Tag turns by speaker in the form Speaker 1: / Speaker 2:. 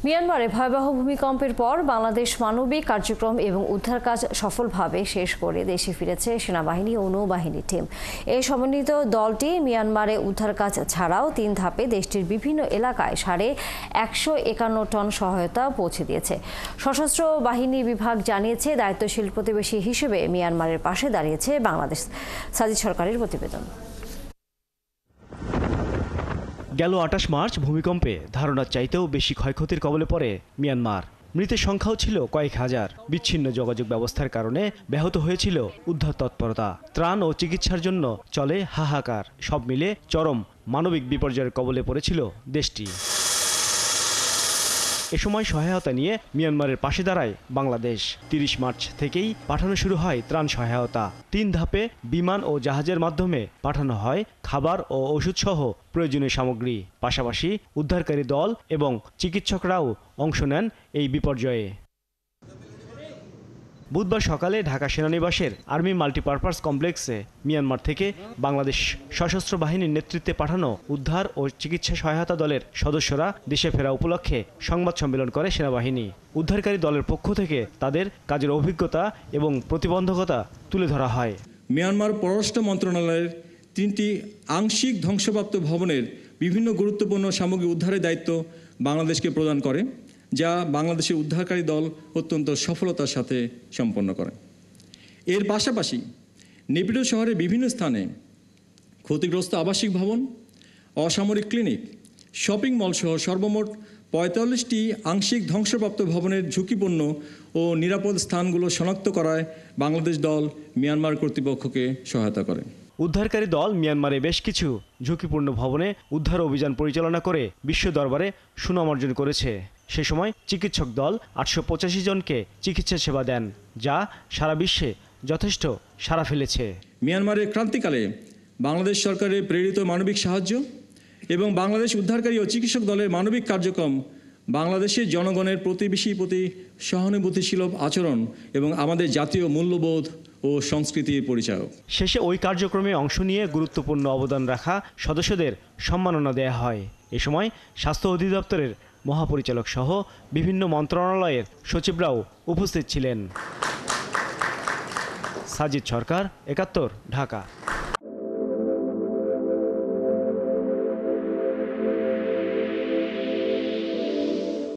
Speaker 1: মিয়ানমারে ভয়াবহ ভূমিকম্পের পর বাংলাদেশ মানবিক কার্যক্রম এবং উদ্ধার কাজ সফলভাবে শেষ করে দেশে ফিরেছে সেনাবাহিনী ও নৌবাহিনী টিম। এই সমন্বিত দলটি মিয়ানমারে উদ্ধার কাজ ছাড়াও 3 ধাপে দেশটির বিভিন্ন এলাকায় 151 টন সহায়তা পৌঁছে দিয়েছে। সশস্ত্র বাহিনী বিভাগ জানিয়েছে, দায়িত্বশীল প্রতিবেশী হিসেবে মিয়ানমারের পাশে দাঁড়িয়েছে বাংলাদেশ। সাজিদ সরকারের প্রতিবেদন।
Speaker 2: গেল 28 মার্চ ভূমিকম্পে ধারণার চাইতেও বেশি ক্ষয়ক্ষতির কবলে পড়ে মিয়ানমার। মৃতের সংখ্যাও ছিল কয়েক হাজার। বিচ্ছিন্ন যোগাযোগ ব্যবস্থার কারণে ব্যাহত হয়েছিল উদ্ধার তৎপরতা। ত্রাণ ও চিকিৎসার জন্য চলে হাহাকার। সব মিলে চরম মানবিক বিপর্যয়ের কবলে পড়েছিল দেশটি। এ সময় সহায়তা নিয়ে মিয়ানমারের পাশে দাঁড়ায় বাংলাদেশ। 30 মার্চ থেকেই পাঠানো শুরু হয় ত্রাণ সহায়তা। 3 ধাপে বিমান ও জাহাজের মাধ্যমে পাঠানো হয় খাবার ও ওষুধসহ প্রয়োজনীয় সামগ্রী। পাশাপাশি উদ্ধারকারী দল এবং চিকিৎসকরাও অংশ নেন এই বিপর্যয়ে। বুধবার সকালে ঢাকা সেনানিবাসের আর্মি মাল্টিপারপাস কমপ্লেক্সে মিয়ানমার থেকে বাংলাদেশ সশস্ত্র বাহিনীর নেতৃত্বে পাঠানো উদ্ধার ও চিকিৎসা সহায়তা দলের সদস্যরা দেশে ফেরা উপলক্ষে সংবাদ সম্মেলন করে সেনাবাহিনী। উদ্ধারকারী দলের পক্ষ থেকে তাদের কাজের অভিজ্ঞতা এবং প্রতিবন্ধকতা তুলে ধরা হয়।
Speaker 3: মিয়ানমার পররাষ্ট্র মন্ত্রণালয়ের 3টি আংশিক ধ্বংসপ্রাপ্ত ভবনের বিভিন্ন গুরুত্বপূর্ণ সামগ্রী উদ্ধারের দায়িত্ব বাংলাদেশকে প্রদান করে, যা বাংলাদেশের উদ্ধারকারী দল অত্যন্ত সফলতার সাথে সম্পন্ন করে। এর পাশাপাশি নেপিডো শহরের বিভিন্ন স্থানে ক্ষতিগ্রস্ত আবাসিক ভবন, অসামরিক ক্লিনিক, শপিং মল সহ সর্বমোট 45টি আংশিক ধ্বংসপ্রাপ্ত ভবনের ঝুঁকিপূর্ণ ও নিরাপদ স্থানগুলো শনাক্ত করায় বাংলাদেশ দল মিয়ানমার কর্তৃপক্ষকে সহায়তা করে।
Speaker 2: উদ্ধারকারী দল মিয়ানমারে বেশ কিছু ঝুঁকিপূর্ণ ভবনে উদ্ধার অভিযান পরিচালনা করে বিশ্ব দরবারে সুনাম অর্জন করেছে। সে সময় চিকিৎসক দল 885 জনকে চিকিৎসা সেবা দেন, যা সারা বিশ্বে যথেষ্ট সাড়া ফেলেছে।
Speaker 3: মিয়ানমারের ক্রান্তিকালে বাংলাদেশ সরকারের প্রেরিত মানবিক সাহায্য এবং বাংলাদেশ উদ্ধারকারী ও চিকিৎসক দলের মানবিক কার্যক্রম বাংলাদেশের জনগণের প্রতিবেশীর প্রতি সহানুভূতিশীল আচরণ এবং আমাদের জাতীয় মূল্যবোধ ও সংস্কৃতির পরিচায়ক।
Speaker 2: শেষে ওই কার্যক্রমে অংশ নিয়ে গুরুত্বপূর্ণ অবদান রাখা সদস্যদের সম্মাননা দেয়া হয়। এ সময় স্বাস্থ্য অধিদপ্তরের মহাপরিচালক সহ বিভিন্ন মন্ত্রণালয়ের সচিবরাও উপস্থিত ছিলেন। সাজিদ সরকার, 71, ঢাকা।